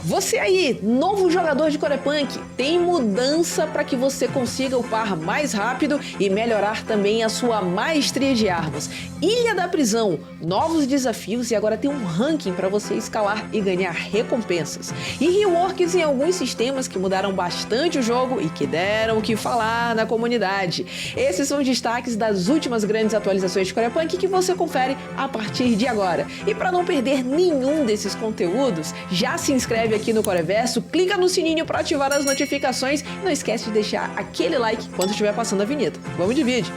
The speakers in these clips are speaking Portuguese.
Você aí, novo jogador de Corepunk, tem mudança para que você consiga upar mais rápido e melhorar também a sua maestria de armas. Ilha da Prisão, novos desafios e agora tem um ranking para você escalar e ganhar recompensas. E reworks em alguns sistemas que mudaram bastante o jogo e que deram o que falar na comunidade. Esses são os destaques das últimas grandes atualizações de Corepunk que você confere a partir de agora. E para não perder nenhum desses conteúdos, já se inscreve aqui no Coreverso, clica no sininho para ativar as notificações e não esquece de deixar aquele like quando estiver passando a vinheta. Vamos de vídeo!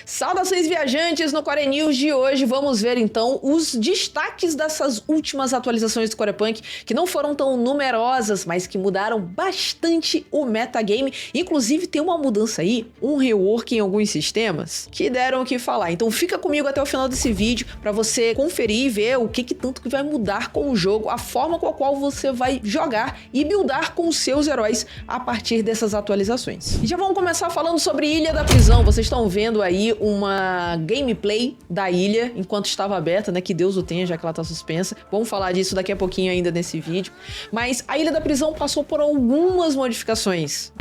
Saudações viajantes, no Core News de hoje vamos ver então os destaques dessas últimas atualizações do Corepunk, que não foram tão numerosas, mas que mudaram bastante o metagame. Inclusive tem uma mudança aí, um rework em alguns sistemas, que deram o que falar. Então fica comigo até o final desse vídeo para você conferir e ver o que tanto que vai mudar com o jogo, a forma com a qual você vai jogar e buildar com os seus heróis a partir dessas atualizações. E já vamos começar falando sobre Ilha da Prisão. Vocês estão vendo aí uma gameplay da ilha enquanto estava aberta, né? Que Deus o tenha, já que ela tá suspensa. Vamos falar disso daqui a pouquinho ainda nesse vídeo. Mas a Ilha da Prisão passou por algumas modificações.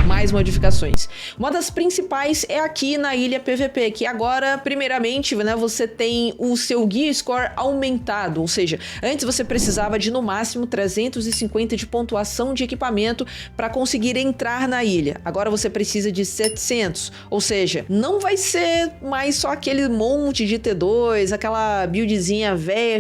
Mais modificações. Uma das principais é aqui na ilha PVP, que agora, primeiramente, né, você tem o seu Gear Score aumentado, ou seja, antes você precisava de no máximo 350 de pontuação de equipamento para conseguir entrar na ilha. Agora você precisa de 700, ou seja, não vai ser mais só aquele monte de T2, aquela buildzinha velha,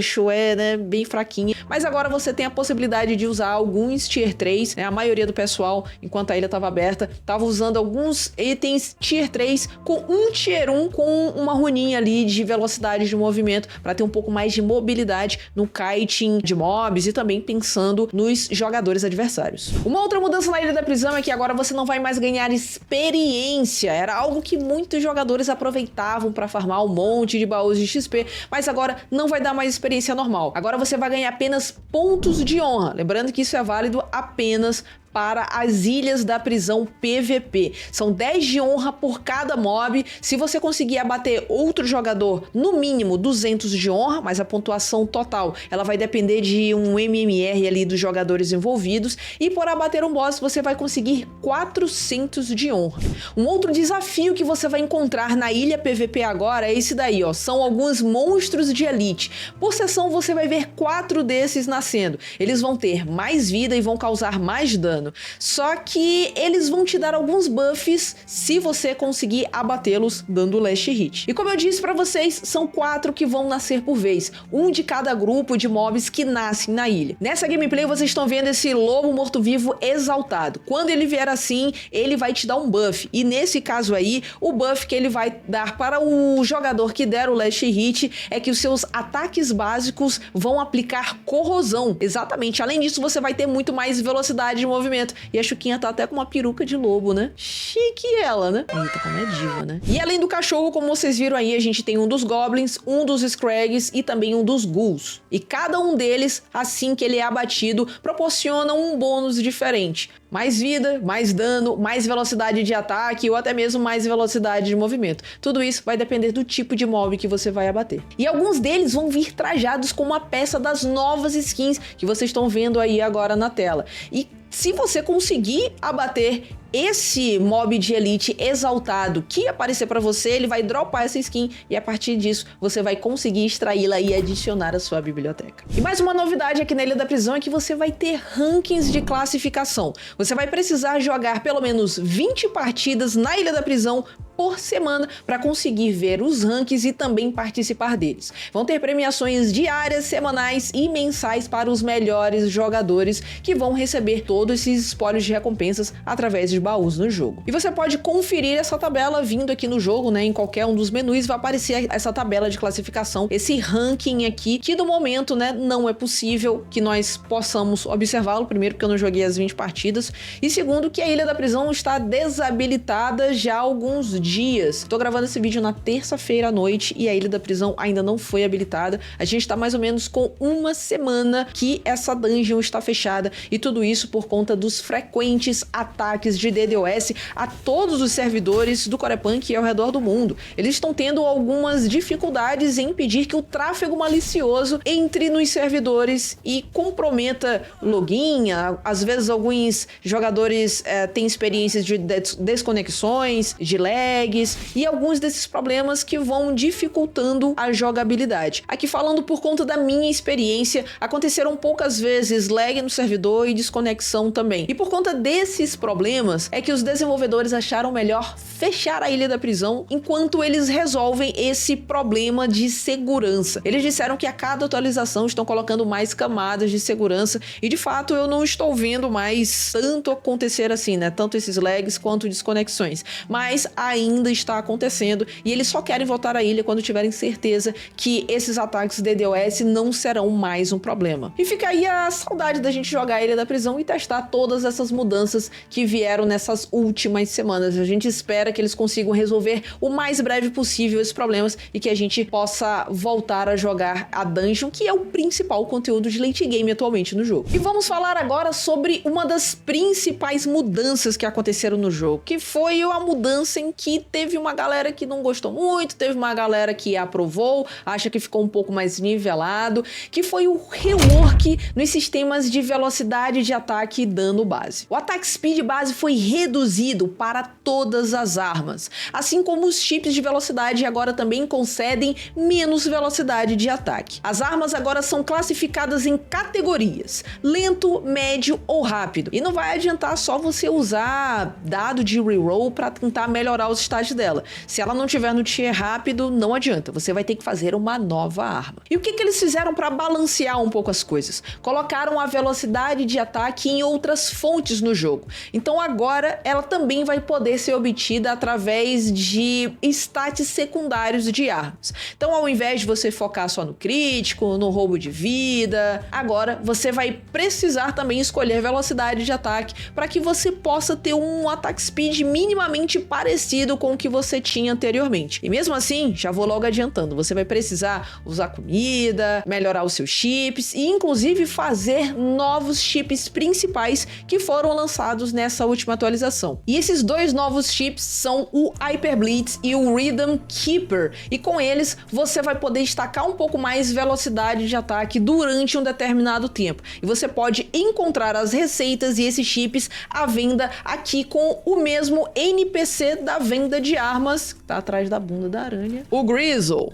né, bem fraquinha, mas agora você tem a possibilidade de usar alguns Tier 3, né, a maioria do pessoal, enquanto a ilha estava aberta, estava usando alguns itens Tier 3 com um Tier 1 com uma runinha ali de velocidade de movimento para ter um pouco mais de mobilidade no kiting de mobs e também pensando nos jogadores adversários. Uma outra mudança na Ilha da Prisão é que agora você não vai mais ganhar experiência. Era algo que muitos jogadores aproveitavam para farmar um monte de baús de XP, mas agora não vai dar mais experiência normal. Agora você vai ganhar apenas pontos de honra. Lembrando que isso é válido apenas para as Ilhas da Prisão PVP. São 10 de honra por cada mob. Se você conseguir abater outro jogador, no mínimo 200 de honra, mas a pontuação total, ela vai depender de um MMR ali dos jogadores envolvidos. E por abater um boss, você vai conseguir 400 de honra. Um outro desafio que você vai encontrar na Ilha PVP agora é esse daí, ó. São alguns monstros de elite. Por sessão, você vai ver 4 desses nascendo. Eles vão ter mais vida e vão causar mais dano. Só que eles vão te dar alguns buffs se você conseguir abatê-los dando last hit. E como eu disse pra vocês, são 4 que vão nascer por vez, um de cada grupo de mobs que nascem na ilha. Nessa gameplay vocês estão vendo esse lobo morto-vivo exaltado. Quando ele vier assim, ele vai te dar um buff. E nesse caso aí, o buff que ele vai dar para o jogador que der o last hit é que os seus ataques básicos vão aplicar corrosão. Exatamente. Além disso, você vai ter muito mais velocidade de movimento. E a Chuquinha tá até com uma peruca de lobo, né? Chique ela, né? Eita, como é diva, né? E além do cachorro, como vocês viram aí, a gente tem um dos goblins, um dos scrags e também um dos ghouls. E cada um deles, assim que ele é abatido, proporciona um bônus diferente. Mais vida, mais dano, mais velocidade de ataque ou até mesmo mais velocidade de movimento. Tudo isso vai depender do tipo de mob que você vai abater. E alguns deles vão vir trajados com uma peça das novas skins que vocês estão vendo aí agora na tela. E se você conseguir abater esse mob de elite exaltado que aparecer para você, ele vai dropar essa skin e a partir disso você vai conseguir extraí-la e adicionar à sua biblioteca. E mais uma novidade aqui na Ilha da Prisão é que você vai ter rankings de classificação. Você vai precisar jogar pelo menos 20 partidas na Ilha da Prisão por semana para conseguir ver os rankings e também participar deles. Vão ter premiações diárias, semanais e mensais para os melhores jogadores que vão receber todos esses espólios de recompensas através de baús no jogo. E você pode conferir essa tabela vindo aqui no jogo, né? Em qualquer um dos menus vai aparecer essa tabela de classificação, esse ranking aqui, que no momento, né, não é possível que nós possamos observá-lo. Primeiro, porque eu não joguei as 20 partidas e segundo, que a Ilha da Prisão está desabilitada já há alguns dias. Tô gravando esse vídeo na terça-feira à noite e a Ilha da Prisão ainda não foi habilitada. A gente tá mais ou menos com uma semana que essa dungeon está fechada e tudo isso por conta dos frequentes ataques de de DDoS a todos os servidores do Corepunk ao redor do mundo. Eles estão tendo algumas dificuldades em impedir que o tráfego malicioso entre nos servidores e comprometa login. Às vezes alguns jogadores têm experiências de desconexões, de lags e alguns desses problemas que vão dificultando a jogabilidade. Aqui falando por conta da minha experiência, aconteceram poucas vezes lag no servidor e desconexão também. E por conta desses problemas é que os desenvolvedores acharam melhor fechar a Ilha da Prisão enquanto eles resolvem esse problema de segurança. Eles disseram que a cada atualização estão colocando mais camadas de segurança e de fato eu não estou vendo mais tanto acontecer assim, né? Tanto esses lags quanto desconexões. Mas ainda está acontecendo e eles só querem voltar à ilha quando tiverem certeza que esses ataques DDoS não serão mais um problema. E fica aí a saudade da gente jogar a Ilha da Prisão e testar todas essas mudanças que vieram nessas últimas semanas. A gente espera que eles consigam resolver o mais breve possível esses problemas e que a gente possa voltar a jogar a Dungeon, que é o principal conteúdo de late game atualmente no jogo. E vamos falar agora sobre uma das principais mudanças que aconteceram no jogo, que foi a mudança em que teve uma galera que não gostou muito, teve uma galera que aprovou, acha que ficou um pouco mais nivelado, que foi o rework nos sistemas de velocidade de ataque e dano base. O attack speed base foi reduzido para todas as armas, assim como os chips de velocidade agora também concedem menos velocidade de ataque. As armas agora são classificadas em categorias: lento, médio ou rápido. E não vai adiantar só você usar dado de reroll para tentar melhorar os stats dela. Se ela não tiver no tier rápido, não adianta. Você vai ter que fazer uma nova arma. E o que eles fizeram para balancear um pouco as coisas? Colocaram a velocidade de ataque em outras fontes no jogo. Então agora ela também vai poder ser obtida através de stats secundários de armas. Então ao invés de você focar só no crítico, no roubo de vida, agora você vai precisar também escolher velocidade de ataque para que você possa ter um attack speed minimamente parecido com o que você tinha anteriormente. E mesmo assim, já vou logo adiantando, você vai precisar usar comida, melhorar os seus chips e inclusive fazer novos chips principais que foram lançados nessa última atualização. E esses dois novos chips são o Hyper Blitz e o Rhythm Keeper, e com eles você vai poder destacar um pouco mais velocidade de ataque durante um determinado tempo. E você pode encontrar as receitas e esses chips à venda aqui com o mesmo NPC da venda de armas, que tá atrás da bunda da aranha, o Grizzle.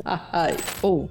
Oh,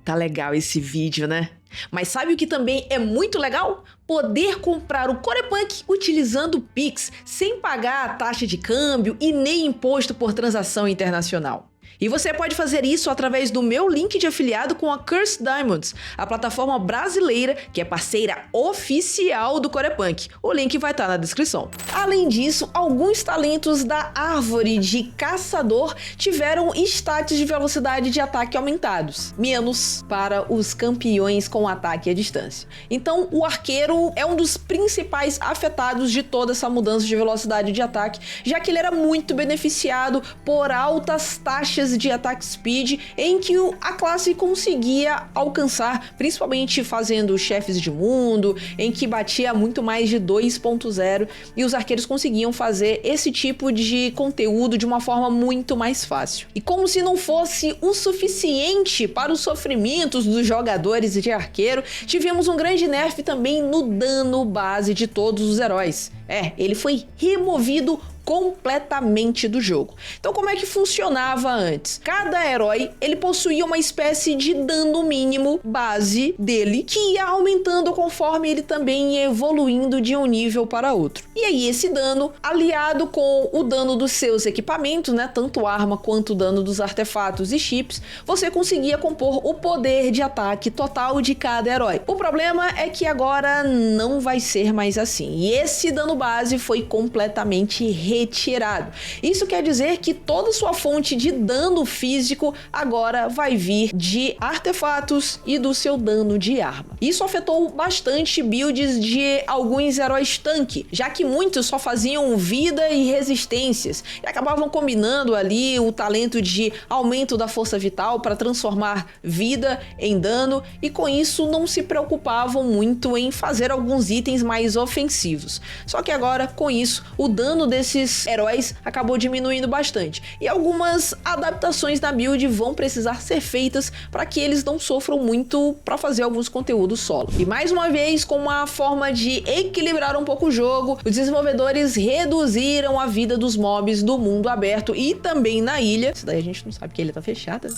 tá legal esse vídeo, né? Mas sabe o que também é muito legal? Poder comprar o Corepunk utilizando o Pix, sem pagar a taxa de câmbio e nem imposto por transação internacional. E você pode fazer isso através do meu link de afiliado com a Cursed Diamonds, a plataforma brasileira que é parceira oficial do Corepunk. O link vai estar na descrição. Além disso, alguns talentos da árvore de caçador tiveram stats de velocidade de ataque aumentados, menos para os campeões com ataque à distância. Então o arqueiro é um dos principais afetados de toda essa mudança de velocidade de ataque, já que ele era muito beneficiado por altas taxas de attack speed em que a classe conseguia alcançar, principalmente fazendo chefes de mundo, em que batia muito mais de 2.0 e os arqueiros conseguiam fazer esse tipo de conteúdo de uma forma muito mais fácil. E como se não fosse o suficiente para os sofrimentos dos jogadores de arqueiro, tivemos um grande nerf também no dano base de todos os heróis. Ele foi removido completamente do jogo. Então como é que funcionava antes? Cada herói, ele possuía uma espécie de dano mínimo base dele, que ia aumentando conforme ele também ia evoluindo de um nível para outro. E aí esse dano, aliado com o dano dos seus equipamentos, né, tanto arma quanto o dano dos artefatos e chips, você conseguia compor o poder de ataque total de cada herói. O problema é que agora não vai ser mais assim. E esse dano base foi completamente retirado. Isso quer dizer que toda sua fonte de dano físico agora vai vir de artefatos e do seu dano de arma. Isso afetou bastante builds de alguns heróis tanque, já que muitos só faziam vida e resistências e acabavam combinando ali o talento de aumento da força vital para transformar vida em dano, e com isso não se preocupavam muito em fazer alguns itens mais ofensivos. Só que agora, com isso, o dano desses heróis acabou diminuindo bastante, e algumas adaptações na build vão precisar ser feitas para que eles não sofram muito para fazer alguns conteúdos solo. E mais uma vez, com uma forma de equilibrar um pouco o jogo, os desenvolvedores reduziram a vida dos mobs do mundo aberto e também na ilha. Isso daí a gente não sabe que a ilha tá fechada.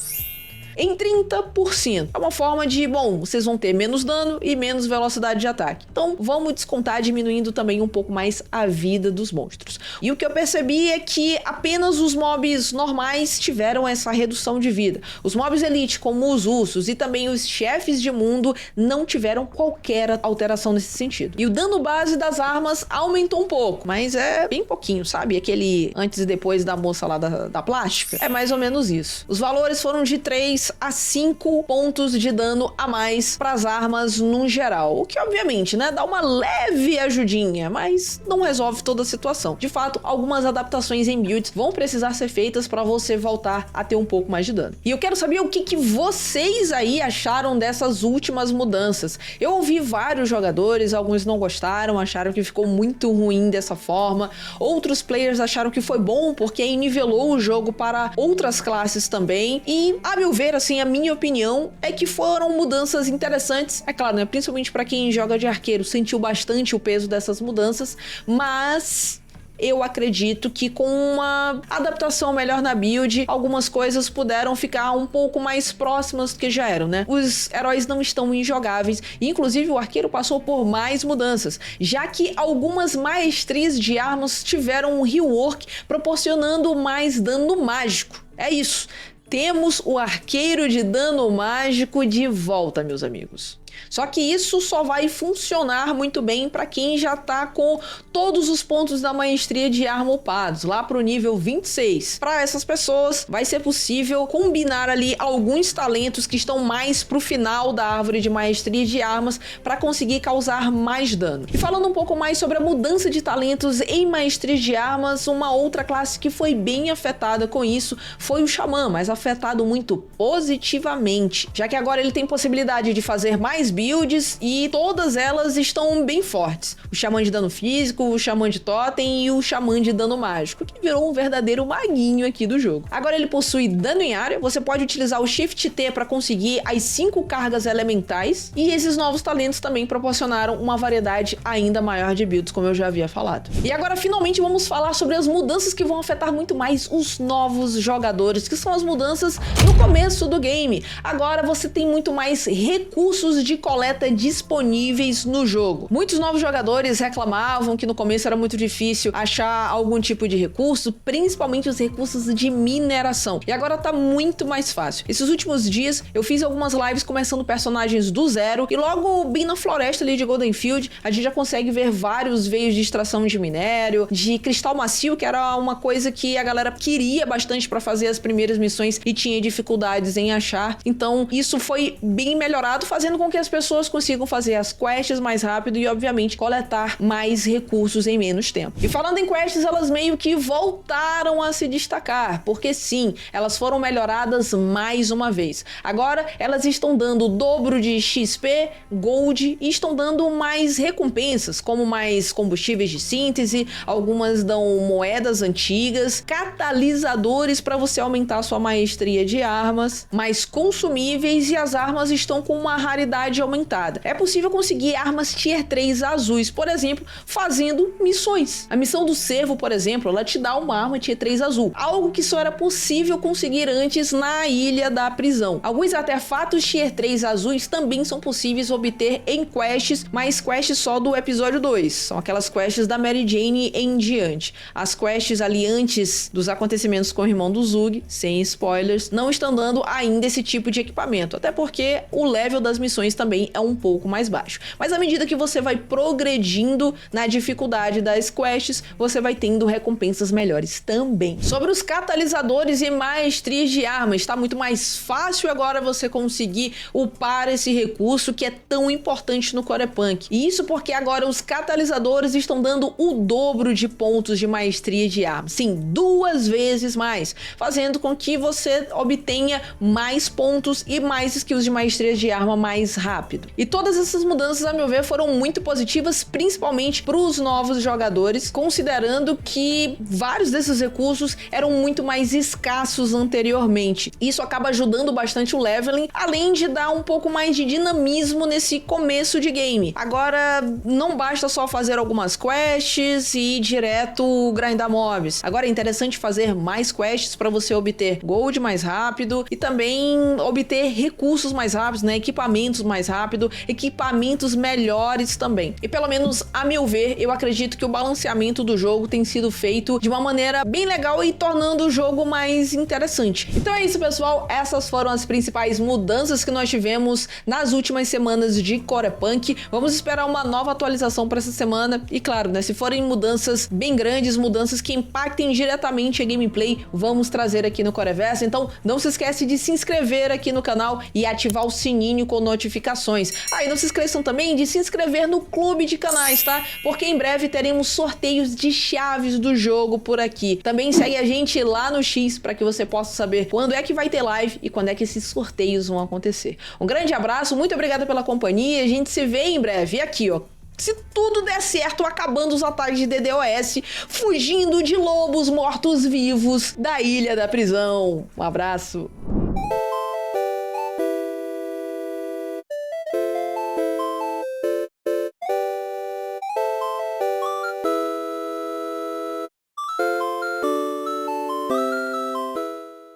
Em 30%. É uma forma de, bom, vocês vão ter menos dano e menos velocidade de ataque. Então vamos descontar, diminuindo também um pouco mais a vida dos monstros. E o que eu percebi é que apenas os mobs normais tiveram essa redução de vida. Os mobs elite, como os ursos e também os chefes de mundo, não tiveram qualquer alteração nesse sentido. E o dano base das armas aumentou um pouco, mas é bem pouquinho, sabe? Aquele antes e depois da moça lá da plástica. É mais ou menos isso. Os valores foram de 3 a 5 pontos de dano a mais para as armas no geral, o que obviamente, né, dá uma leve ajudinha, mas não resolve toda a situação. De fato, algumas adaptações em builds vão precisar ser feitas para você voltar a ter um pouco mais de dano. E eu quero saber o que vocês aí acharam dessas últimas mudanças. Eu ouvi vários jogadores, alguns não gostaram, acharam que ficou muito ruim dessa forma, outros players acharam que foi bom porque aí nivelou o jogo para outras classes também, e a meu ver, assim, a minha opinião é que foram mudanças interessantes. É claro, né, principalmente para quem joga de arqueiro, sentiu bastante o peso dessas mudanças, mas eu acredito que com uma adaptação melhor na build, algumas coisas puderam ficar um pouco mais próximas do que já eram, né? Os heróis não estão injogáveis, e inclusive o arqueiro passou por mais mudanças, já que algumas maestrias de armas tiveram um rework, proporcionando mais dano mágico. É isso. Temos o arqueiro de dano mágico de volta, meus amigos. Só que isso só vai funcionar muito bem para quem já tá com todos os pontos da maestria de arma upados, lá pro nível 26. Para essas pessoas, vai ser possível combinar ali alguns talentos que estão mais pro final da árvore de maestria de armas para conseguir causar mais dano. E falando um pouco mais sobre a mudança de talentos em maestria de armas, uma outra classe que foi bem afetada com isso foi o Xamã, mas afetado muito positivamente, já que agora ele tem possibilidade de fazer mais builds e todas elas estão bem fortes. O Xamã de dano físico, o Xamã de totem e o Xamã de dano mágico, que virou um verdadeiro maguinho aqui do jogo. Agora ele possui dano em área, você pode utilizar o Shift T para conseguir as 5 cargas elementais, e esses novos talentos também proporcionaram uma variedade ainda maior de builds, como eu já havia falado. E agora finalmente vamos falar sobre as mudanças que vão afetar muito mais os novos jogadores, que são as mudanças no começo do game. Agora você tem muito mais recursos de coleta disponíveis no jogo. Muitos novos jogadores reclamavam que no começo era muito difícil achar algum tipo de recurso, principalmente os recursos de mineração. E agora tá muito mais fácil. Esses últimos dias eu fiz algumas lives começando personagens do zero, e logo bem na floresta ali de Goldenfield, a gente já consegue ver vários veios de extração de minério, de cristal macio, que era uma coisa que a galera queria bastante para fazer as primeiras missões e tinha dificuldades em achar. Então isso foi bem melhorado, fazendo com que as pessoas consigam fazer as quests mais rápido e, obviamente, coletar mais recursos em menos tempo. E falando em quests, elas meio que voltaram a se destacar, porque sim, elas foram melhoradas mais uma vez. Agora, elas estão dando o dobro de XP, Gold, e estão dando mais recompensas, como mais combustíveis de síntese, algumas dão moedas antigas, catalisadores para você aumentar sua maestria de armas, mais consumíveis, e as armas estão com uma raridade aumentada. É possível conseguir armas tier 3 azuis, por exemplo, fazendo missões. A missão do cervo, por exemplo, ela te dá uma arma tier 3 azul, algo que só era possível conseguir antes na ilha da prisão. Alguns artefatos tier 3 azuis também são possíveis obter em quests, mas quests só do episódio 2. São aquelas quests da Mary Jane em diante. As quests ali antes dos acontecimentos com o irmão do Zug, sem spoilers, não estão dando ainda esse tipo de equipamento, até porque o level das missões também também é um pouco mais baixo. Mas à medida que você vai progredindo na dificuldade das quests, você vai tendo recompensas melhores também. Sobre os catalisadores e maestrias de armas, está muito mais fácil agora você conseguir upar esse recurso que é tão importante no Core Punk. E isso porque agora os catalisadores estão dando o dobro de pontos de maestria de armas. Sim, 2 vezes mais, fazendo com que você obtenha mais pontos e mais skills de maestria de arma mais rápido. E todas essas mudanças, a meu ver, foram muito positivas, principalmente para os novos jogadores, considerando que vários desses recursos eram muito mais escassos anteriormente. Isso acaba ajudando bastante o leveling, além de dar um pouco mais de dinamismo nesse começo de game. Agora, não basta só fazer algumas quests e ir direto grindar mobs. Agora é interessante fazer mais quests para você obter gold mais rápido e também obter recursos mais rápidos, né? Equipamentos mais rápido, equipamentos melhores também. E pelo menos a meu ver, eu acredito que o balanceamento do jogo tem sido feito de uma maneira bem legal e tornando o jogo mais interessante. Então é isso, pessoal. Essas foram as principais mudanças que nós tivemos nas últimas semanas de Core Punk. Vamos esperar uma nova atualização para essa semana e claro, né, se forem mudanças bem grandes, mudanças que impactem diretamente a gameplay, vamos trazer aqui no Coreverso. Então não se esquece de se inscrever aqui no canal e ativar o sininho com notificações. E não se esqueçam também de se inscrever no clube de canais, tá? Porque em breve teremos sorteios de chaves do jogo por aqui. Também segue a gente lá no X para que você possa saber quando é que vai ter live e quando é que esses sorteios vão acontecer. Um grande abraço, muito obrigada pela companhia, a gente se vê em breve. E aqui, ó, se tudo der certo, acabando os ataques de DDoS, fugindo de lobos mortos-vivos da Ilha da Prisão. Um abraço.